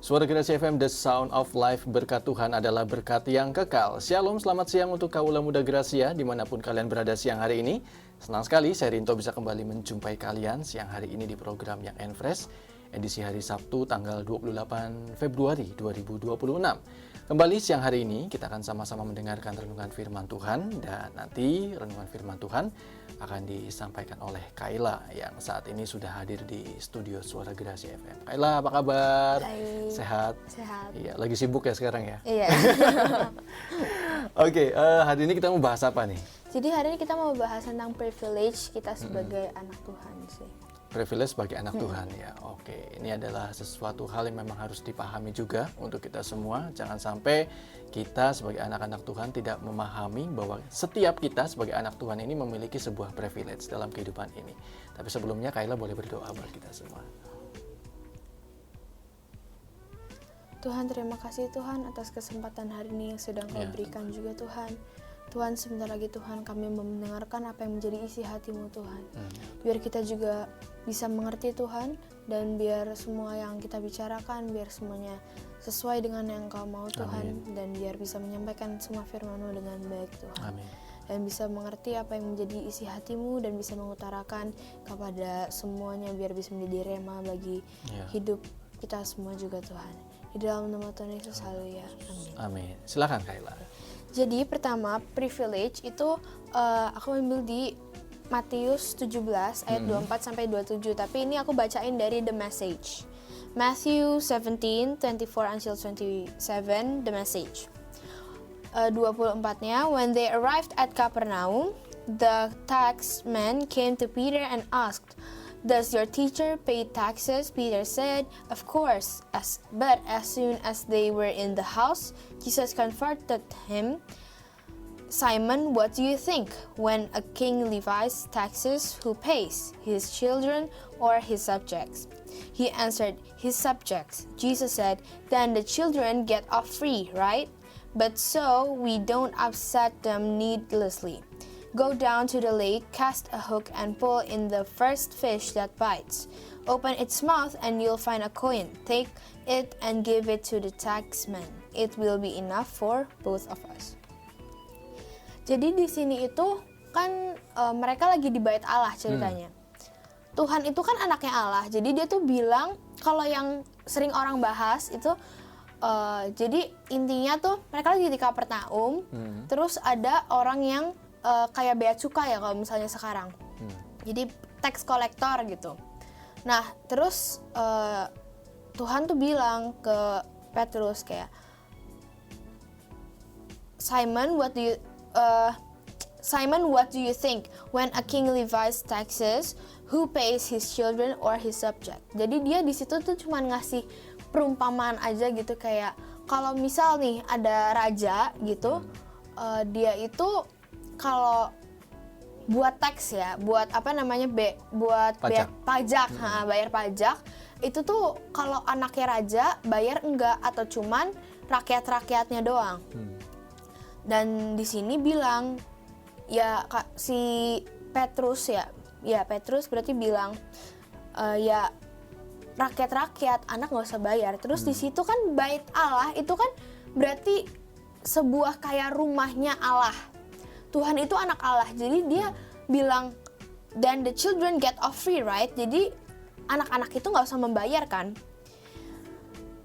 Suara Gerasi FM, The Sound of Life, berkat Tuhan adalah berkat yang kekal. Shalom, selamat siang untuk kaula muda Gracia, dimanapun kalian berada siang hari ini. Senang sekali saya Rinto bisa kembali menjumpai kalian siang hari ini di program yang Fresh, edisi hari Sabtu tanggal 28 Februari 2026. Kembali siang hari ini kita akan sama-sama mendengarkan renungan firman Tuhan, dan nanti renungan firman Tuhan akan disampaikan oleh Kaila yang saat ini sudah hadir di studio Suara Gerasi FM. Kaila, apa kabar? Baik. Sehat? Sehat. Iya, lagi sibuk ya sekarang ya? Iya. Oke, hari ini kita mau bahas apa nih? Jadi hari ini kita mau bahas tentang privilege kita sebagai anak Tuhan sih. Privilege sebagai anak Tuhan ya. Oke, ini adalah sesuatu hal yang memang harus dipahami juga untuk kita semua. Jangan sampai kita sebagai anak-anak Tuhan tidak memahami bahwa setiap kita sebagai anak Tuhan ini memiliki sebuah privilege dalam kehidupan ini. Tapi sebelumnya Kaila boleh berdoa buat kita semua. Tuhan, terima kasih Tuhan atas kesempatan hari ini yang sedang Kau berikan juga Tuhan. Tuhan, sebentar lagi Tuhan kami mendengarkan apa yang menjadi isi hati-Mu Tuhan. Biar kita juga bisa mengerti Tuhan, dan biar semua yang kita bicarakan, biar semuanya sesuai dengan yang Kau mau Tuhan. Amin. Dan biar bisa menyampaikan semua firman-Mu dengan baik Tuhan. Amin. Dan bisa mengerti apa yang menjadi isi hati-Mu, dan bisa mengutarakan kepada semuanya biar bisa menjadi rema bagi hidup kita semua juga Tuhan. Di dalam nama Tuhan Yesus, haleluya. Amin. Amin. Silakan Kaila. Jadi pertama, privilege itu aku ambil di Matius 17 ayat 24 sampai 27, tapi ini aku bacain dari The Message. Matthew 17, 24 until 27, The Message. 24-nya, when they arrived at Capernaum, the tax man came to Peter and asked, "Does your teacher pay taxes?" Peter said, "Of course." But as soon as they were in the house, Jesus confronted him. "Simon, what do you think? When a king levies taxes, who pays? His children or his subjects?" He answered, "His subjects." Jesus said, "Then the children get off free, right? But so we don't upset them needlessly. Go down to the lake, cast a hook, and pull in the first fish that bites. Open its mouth, and you'll find a coin. Take it and give it to the taxman. It will be enough for both of us." Jadi di sini itu kan mereka lagi di bait Allah ceritanya. Tuhan itu kan anaknya Allah, jadi dia tuh bilang, kalau yang sering orang bahas itu, jadi intinya tuh mereka lagi di Kapernaum, terus ada orang yang kayak bea cukai ya kalau misalnya sekarang. Jadi tax collector gitu. Nah, terus Tuhan tuh bilang ke Petrus kayak, Simon, what do you think? When a king levies taxes, who pays his children or his subject? Jadi dia di situ tuh cuma ngasih perumpamaan aja gitu, kayak kalau misal nih ada raja gitu, dia itu kalau buat tax ya, buat apa namanya, pajak, bayar pajak, itu tuh kalau anaknya raja bayar enggak, atau cuman rakyat-rakyatnya doang. Dan di sini bilang ya si Petrus Petrus berarti bilang ya rakyat-rakyat, anak nggak usah bayar. Terus di situ kan bait Allah itu kan berarti sebuah kayak rumahnya Allah. Tuhan itu anak Allah, jadi dia bilang, then the children get off free, right? Jadi anak-anak itu nggak usah membayar kan.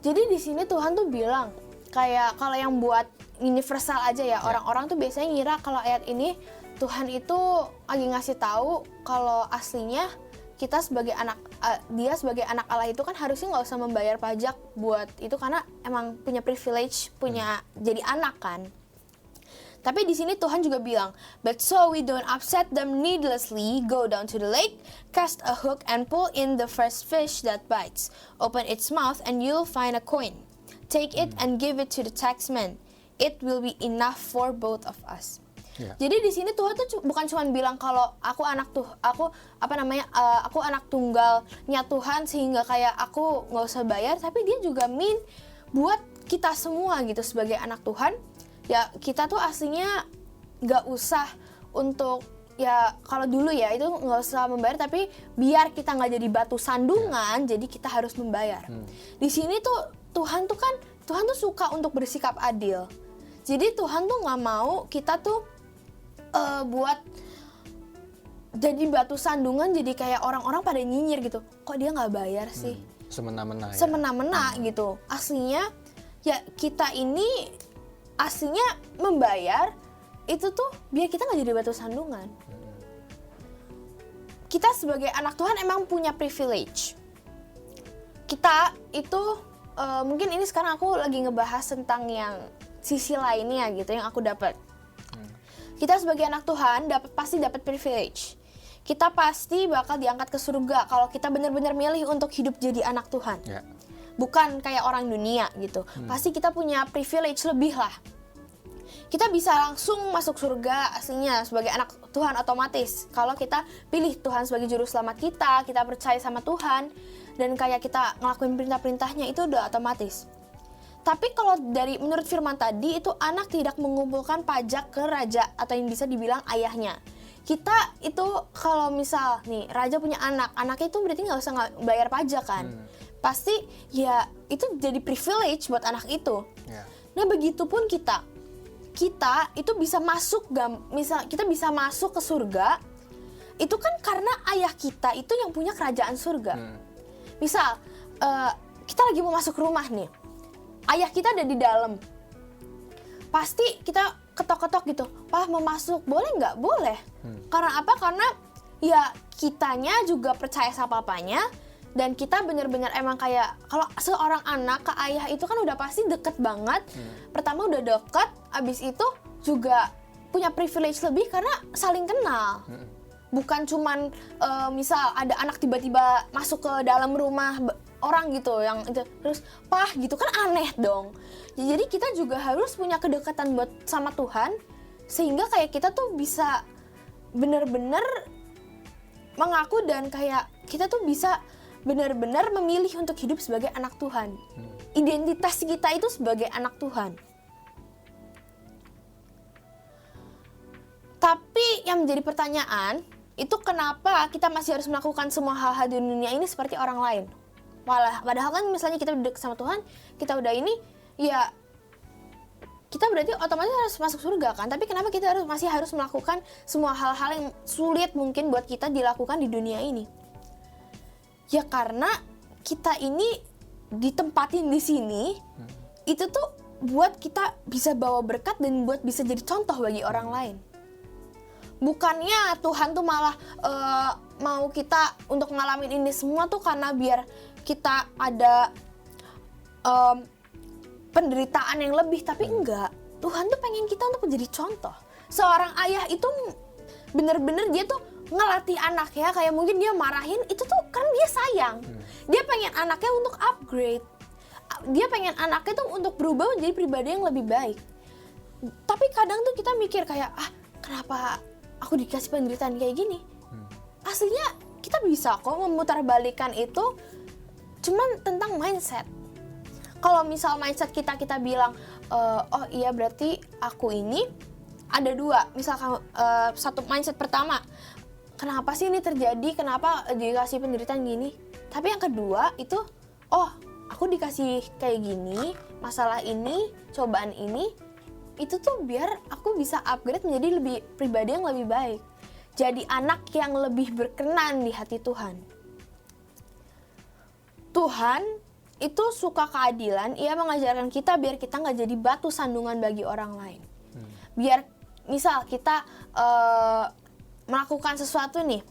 Jadi di sini Tuhan tuh bilang kayak kalau yang buat universal aja ya, orang-orang tuh biasanya ngira kalau ayat ini Tuhan itu lagi ngasih tahu kalau aslinya kita sebagai dia sebagai anak Allah itu kan harusnya nggak usah membayar pajak buat itu, karena emang punya privilege, punya jadi anak kan. Tapi di sini Tuhan juga bilang, but so we don't upset them needlessly. Go down to the lake, cast a hook, and pull in the first fish that bites. Open its mouth, and you'll find a coin. Take it and give it to the taxman. It will be enough for both of us. Jadi di sini Tuhan tuh bukan cuma bilang kalau aku anak tunggalnya Tuhan sehingga kayak aku nggak usah bayar, tapi dia juga buat kita semua gitu sebagai anak Tuhan. Ya kita tuh aslinya nggak usah untuk, ya kalau dulu ya itu nggak usah membayar, tapi biar kita nggak jadi batu sandungan, jadi kita harus membayar. Di sini tuh Tuhan tuh suka untuk bersikap adil. Jadi Tuhan tuh nggak mau kita tuh buat jadi batu sandungan, jadi kayak orang-orang pada nyinyir gitu. Kok dia nggak bayar sih? Semena-mena ya. Semena-mena gitu. Aslinya ya kita ini aslinya membayar itu tuh biar kita nggak jadi batu sandungan. Kita sebagai anak Tuhan emang punya privilege. Kita itu mungkin ini sekarang aku lagi ngebahas tentang yang sisi lainnya gitu yang aku dapat. Kita sebagai anak Tuhan pasti dapat privilege. Kita pasti bakal diangkat ke surga kalau kita benar-benar milih untuk hidup jadi anak Tuhan. Ya. Bukan kayak orang dunia gitu. Pasti kita punya privilege lebih lah. Kita bisa langsung masuk surga aslinya sebagai anak Tuhan otomatis. Kalau kita pilih Tuhan sebagai juru selamat kita percaya sama Tuhan, dan kayak kita ngelakuin perintah-perintahnya, itu udah otomatis. Tapi kalau menurut firman tadi, itu anak tidak mengumpulkan pajak ke raja atau yang bisa dibilang ayahnya. Kita itu kalau misal nih raja punya anaknya itu berarti nggak usah bayar pajak kan. Pasti ya itu jadi privilege buat anak itu. Yeah. Nah begitupun kita itu bisa masuk, misal kita bisa masuk ke surga, itu kan karena ayah kita itu yang punya kerajaan surga. Misal kita lagi mau masuk rumah nih, ayah kita ada di dalam, pasti kita ketok-ketok gitu, Pak mau masuk, boleh nggak? Boleh. Karena apa? Karena ya kitanya juga percaya sama papanya, dan kita benar-benar emang kayak kalau seorang anak ke ayah itu kan udah pasti deket banget. Pertama udah deket, abis itu juga punya privilege lebih karena saling kenal. Bukan cuman misal ada anak tiba-tiba masuk ke dalam rumah orang gitu yang itu terus Pah gitu kan aneh dong. Jadi kita juga harus punya kedekatan buat sama Tuhan sehingga kayak kita tuh bisa benar-benar mengaku dan kayak kita tuh bisa benar-benar memilih untuk hidup sebagai anak Tuhan. Identitas kita itu sebagai anak Tuhan. Tapi yang menjadi pertanyaan, itu kenapa kita masih harus melakukan semua hal-hal di dunia ini seperti orang lain? Padahal kan misalnya kita udah dekat sama Tuhan, kita udah ini, ya kita berarti otomatis harus masuk surga kan? Tapi kenapa kita masih harus melakukan semua hal-hal yang sulit mungkin buat kita dilakukan di dunia ini? Ya karena kita ini ditempatin di sini, itu tuh buat kita bisa bawa berkat dan buat bisa jadi contoh bagi orang lain. Bukannya Tuhan tuh malah mau kita untuk ngalamin ini semua tuh karena biar kita ada penderitaan yang lebih, tapi enggak. Tuhan tuh pengen kita untuk menjadi contoh. Seorang ayah itu bener-bener dia tuh ngelatih anaknya, kayak mungkin dia marahin, itu tuh kan dia sayang. Dia pengen anaknya untuk upgrade. Dia pengen anaknya tuh untuk berubah menjadi pribadi yang lebih baik. Tapi kadang tuh kita mikir kayak, kenapa aku dikasih penderitaan kayak gini? Aslinya kita bisa kok memutarbalikkan itu, cuman tentang mindset. Kalau misal mindset kita bilang, oh iya berarti aku ini ada dua. Misal satu mindset pertama, kenapa sih ini terjadi? Kenapa dikasih penderitaan gini? Tapi yang kedua itu, oh aku dikasih kayak gini, masalah ini, cobaan ini, itu tuh biar aku bisa upgrade menjadi pribadi yang lebih baik. Jadi anak yang lebih berkenan di hati Tuhan. Tuhan itu suka keadilan, ia mengajarkan kita biar kita nggak jadi batu sandungan bagi orang lain. Biar misal kita melakukan sesuatu nih,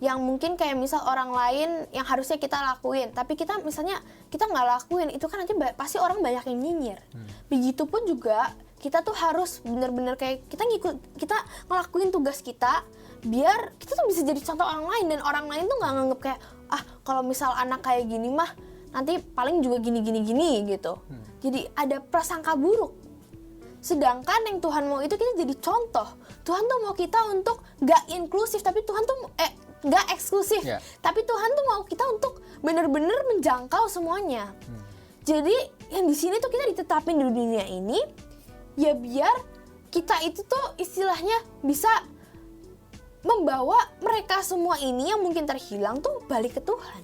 yang mungkin kayak misal orang lain yang harusnya kita lakuin, tapi kita misalnya kita nggak lakuin, itu kan nanti pasti orang banyak yang nyinyir. Begitupun juga kita tuh harus benar-benar kayak kita ngelakuin tugas kita, biar kita tuh bisa jadi contoh orang lain, dan orang lain tuh nggak nganggep kayak kalau misal anak kayak gini mah nanti paling juga gini gitu. Jadi ada prasangka buruk. Sedangkan yang Tuhan mau itu kita jadi contoh. Tuhan tuh mau kita untuk gak inklusif, tapi Tuhan tuh gak eksklusif. Yeah. Tapi Tuhan tuh mau kita untuk benar-benar menjangkau semuanya. Jadi yang di sini tuh kita ditetapin di dunia ini, ya biar kita itu tuh istilahnya bisa membawa mereka semua ini yang mungkin terhilang tuh balik ke Tuhan.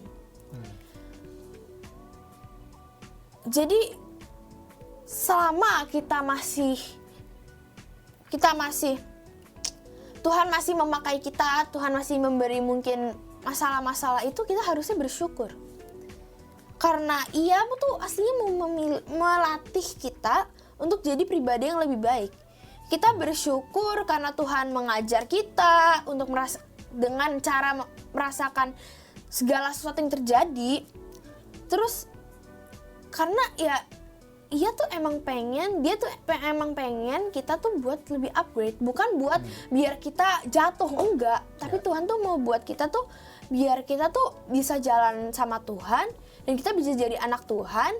Jadi selama kita masih Tuhan masih memakai kita, Tuhan masih memberi mungkin masalah-masalah itu, kita harusnya bersyukur. Karena Ia tuh aslinya mau melatih kita untuk jadi pribadi yang lebih baik. Kita bersyukur karena Tuhan mengajar kita untuk dengan cara merasakan segala sesuatu yang terjadi. Terus karena ya Ia tuh emang pengen, dia tuh emang pengen kita tuh buat lebih upgrade, bukan buat biar kita jatuh, enggak. Tapi Tuhan tuh mau buat kita tuh biar kita tuh bisa jalan sama Tuhan dan kita bisa jadi anak Tuhan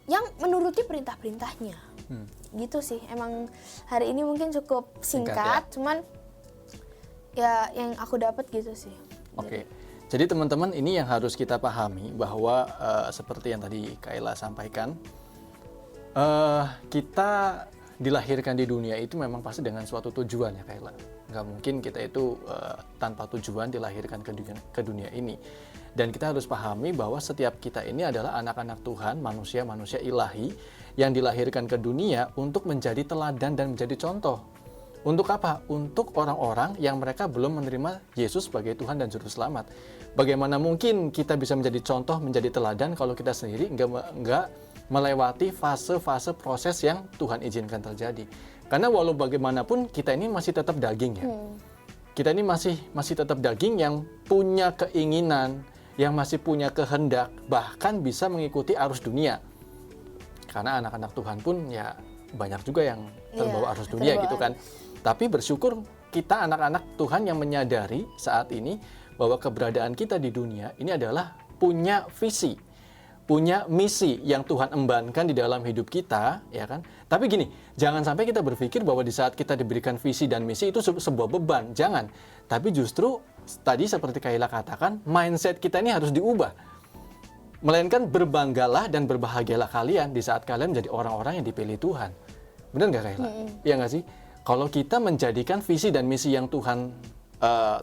yang menuruti perintah-perintahnya. Gitu sih. Emang hari ini mungkin cukup singkat, cuman ya yang aku dapat gitu sih. Oke. Jadi teman-teman, ini yang harus kita pahami bahwa seperti yang tadi Kayla sampaikan, kita dilahirkan di dunia itu memang pasti dengan suatu tujuan ya Kayla. Nggak mungkin kita itu tanpa tujuan dilahirkan ke dunia ini. Dan kita harus pahami bahwa setiap kita ini adalah anak-anak Tuhan, manusia-manusia ilahi yang dilahirkan ke dunia untuk menjadi teladan dan menjadi contoh. Untuk apa? Untuk orang-orang yang mereka belum menerima Yesus sebagai Tuhan dan Juru Selamat. Bagaimana mungkin kita bisa menjadi contoh, menjadi teladan kalau kita sendiri nggak melewati fase-fase proses yang Tuhan izinkan terjadi. Karena walau bagaimanapun kita ini masih tetap daging ya. Kita ini masih tetap daging yang punya keinginan, yang masih punya kehendak, bahkan bisa mengikuti arus dunia. Karena anak-anak Tuhan pun ya banyak juga yang terbawa arus dunia gitu kan. Tapi bersyukur kita anak-anak Tuhan yang menyadari saat ini bahwa keberadaan kita di dunia ini adalah punya visi, punya misi yang Tuhan embankan di dalam hidup kita, ya kan? Tapi gini, jangan sampai kita berpikir bahwa di saat kita diberikan visi dan misi itu sebuah beban, jangan. Tapi justru tadi seperti Kayla katakan, mindset kita ini harus diubah. Melainkan berbanggalah dan berbahagialah kalian di saat kalian menjadi orang-orang yang dipilih Tuhan. Benar nggak Kayla? Iya nggak sih? Kalau kita menjadikan visi dan misi yang Tuhan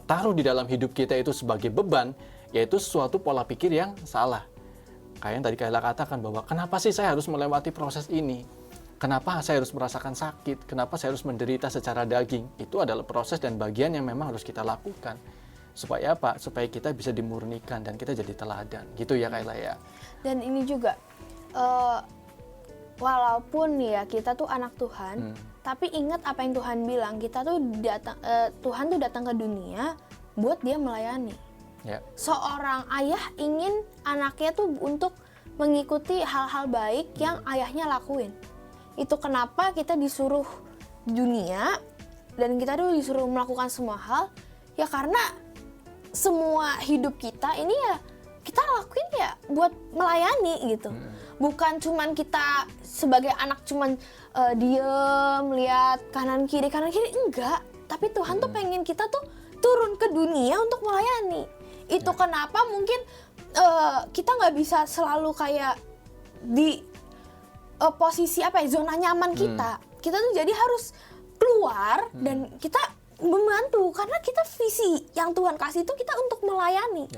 taruh di dalam hidup kita itu sebagai beban, yaitu suatu pola pikir yang salah. Kayak yang tadi Kayla katakan bahwa kenapa sih saya harus melewati proses ini? Kenapa saya harus merasakan sakit? Kenapa saya harus menderita secara daging? Itu adalah proses dan bagian yang memang harus kita lakukan. Supaya apa? Supaya kita bisa dimurnikan dan kita jadi teladan. Gitu ya Kayla ya. Dan ini juga, walaupun ya kita tuh anak Tuhan, tapi ingat apa yang Tuhan bilang, kita tuh Tuhan tuh datang ke dunia buat dia melayani. Ya. Seorang ayah ingin anaknya tuh untuk mengikuti hal-hal baik yang ayahnya lakuin. Itu kenapa kita disuruh di dunia dan kita tuh disuruh melakukan semua hal, ya karena semua hidup kita ini ya kita lakuin ya buat melayani gitu. Bukan cuman kita sebagai anak cuman diem, lihat kanan kiri, enggak. Tapi Tuhan tuh pengen kita tuh turun ke dunia untuk melayani. Itu kenapa mungkin kita nggak bisa selalu kayak di posisi zona nyaman kita. Kita tuh jadi harus keluar dan kita membantu karena kita visi yang Tuhan kasih itu kita untuk melayani.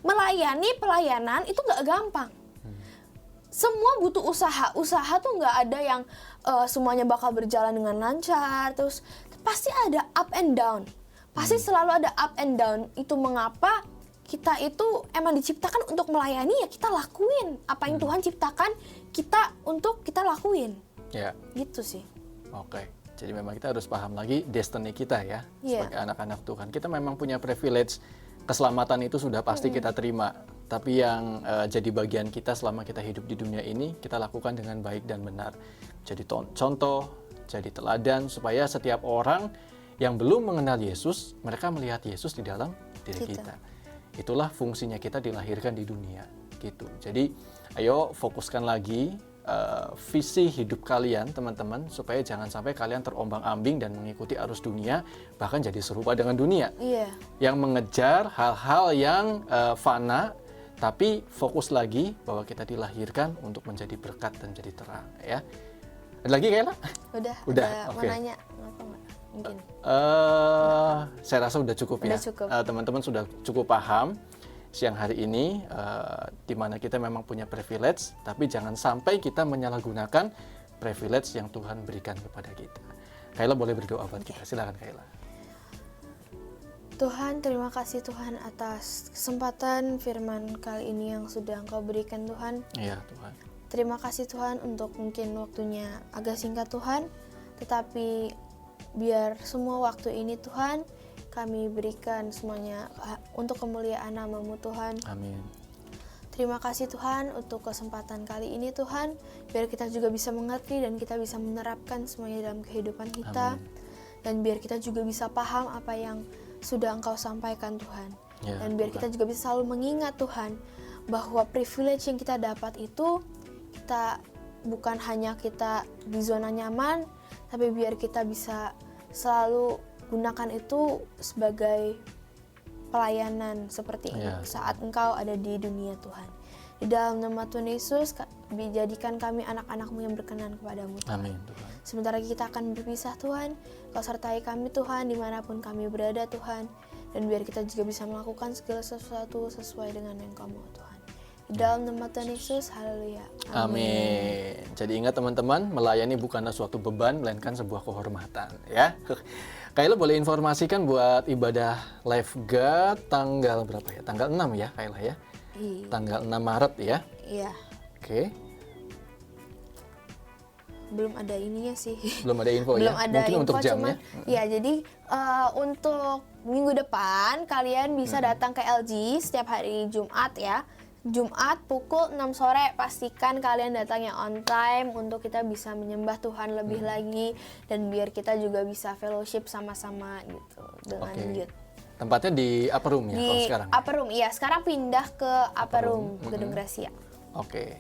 Melayani, pelayanan itu nggak gampang. Semua butuh usaha. Usaha tuh nggak ada yang semuanya bakal berjalan dengan lancar. Terus pasti ada up and down. Pasti selalu ada up and down. Itu mengapa kita itu emang diciptakan untuk melayani, ya kita lakuin apa yang Tuhan ciptakan kita untuk kita lakuin. Ya. Gitu sih. Oke. Jadi memang kita harus paham lagi destiny kita ya, sebagai anak-anak Tuhan. Kita memang punya privilege, keselamatan itu sudah pasti kita terima. Tapi yang jadi bagian kita selama kita hidup di dunia ini, kita lakukan dengan baik dan benar. Jadi contoh, jadi teladan, supaya setiap orang yang belum mengenal Yesus, mereka melihat Yesus di dalam diri kita. Itulah fungsinya kita dilahirkan di dunia, gitu. Jadi, ayo fokuskan lagi visi hidup kalian, teman-teman, supaya jangan sampai kalian terombang-ambing dan mengikuti arus dunia, bahkan jadi serupa dengan dunia. Yang mengejar hal-hal yang fana, tapi fokus lagi bahwa kita dilahirkan untuk menjadi berkat dan menjadi terang, ya. Ada lagi Kayla? Udah. Mau nanya apa nggak? Mungkin. Saya rasa udah cukup ya. Teman-teman sudah cukup paham. siang hari ini, di mana kita memang punya privilege, tapi jangan sampai kita menyalahgunakan privilege yang Tuhan berikan kepada kita. Kayla boleh berdoa buat kita, silakan Kayla. Tuhan, terima kasih Tuhan atas kesempatan firman kali ini yang sudah Engkau berikan Tuhan. Iya Tuhan. Terima kasih Tuhan untuk mungkin waktunya agak singkat Tuhan, tetapi biar semua waktu ini Tuhan kami berikan semuanya untuk kemuliaan nama-Mu Tuhan. Amin. Terima kasih Tuhan untuk kesempatan kali ini Tuhan, biar kita juga bisa mengerti dan kita bisa menerapkan semuanya dalam kehidupan kita. Amin. Dan biar kita juga bisa paham apa yang sudah Engkau sampaikan Tuhan. Ya, Dan biar kita juga bisa selalu mengingat Tuhan bahwa privilege yang kita dapat itu kita bukan hanya kita di zona nyaman, tapi biar kita bisa selalu gunakan itu sebagai pelayanan seperti ini saat Engkau ada di dunia Tuhan. Di dalam nama Tuhan Yesus, jadikan kami anak-anak-Mu yang berkenan kepadamu Tuhan. Amin Tuhan. Sebentar lagi kita akan berpisah Tuhan, Kau sertai kami Tuhan dimanapun kami berada Tuhan. Dan biar kita juga bisa melakukan segala sesuatu sesuai dengan yang Kau mau Tuhan. Di dalam nama Tuhan Yesus, haleluya. Amin. Jadi ingat teman-teman, melayani bukanlah suatu beban, melainkan sebuah kehormatan, ya. Kayla boleh informasikan buat ibadah Life God tanggal berapa ya? Tanggal 6 ya, Kayla ya? Iya. Tanggal 6 Maret ya? Iya. Oke. Belum ada ininya sih. Belum ada info Belum ya? ada Mungkin info, untuk jamnya? cuman ya jadi untuk minggu depan kalian bisa datang ke LG setiap hari Jumat ya. Jumat pukul 6 sore, pastikan kalian datangnya on time untuk kita bisa menyembah Tuhan lebih lagi dan biar kita juga bisa fellowship sama-sama gitu dengan youth. Tempatnya di upper room ya kalau sekarang? Di upper room, iya. Sekarang pindah ke upper room, Gedung Gracia. Oke.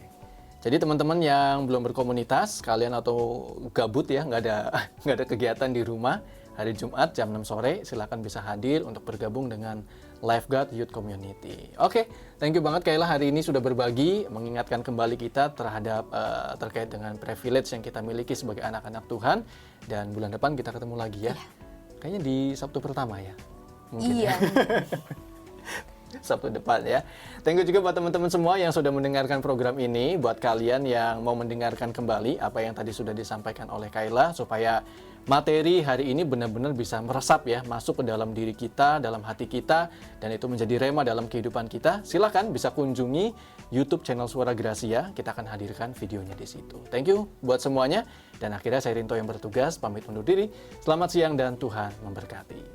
Jadi teman-teman yang belum berkomunitas, kalian atau gabut ya, nggak ada kegiatan di rumah, hari Jumat jam 6 sore, silakan bisa hadir untuk bergabung dengan Life God Youth Community. Oke, thank you banget Kayla hari ini sudah berbagi, mengingatkan kembali kita terhadap terkait dengan privilege yang kita miliki sebagai anak-anak Tuhan. Dan bulan depan kita ketemu lagi ya. Kayaknya di Sabtu pertama ya. Mungkin Iya. Sabtu depan ya. Thank you juga buat teman-teman semua yang sudah mendengarkan program ini. Buat kalian yang mau mendengarkan kembali apa yang tadi sudah disampaikan oleh Kayla, supaya materi hari ini benar-benar bisa meresap ya, masuk ke dalam diri kita, dalam hati kita, dan itu menjadi rema dalam kehidupan kita. Silakan bisa kunjungi YouTube channel Suara Gracia, kita akan hadirkan videonya di situ. Thank you buat semuanya, dan akhirnya saya Rinto yang bertugas, pamit undur diri. Selamat siang dan Tuhan memberkati.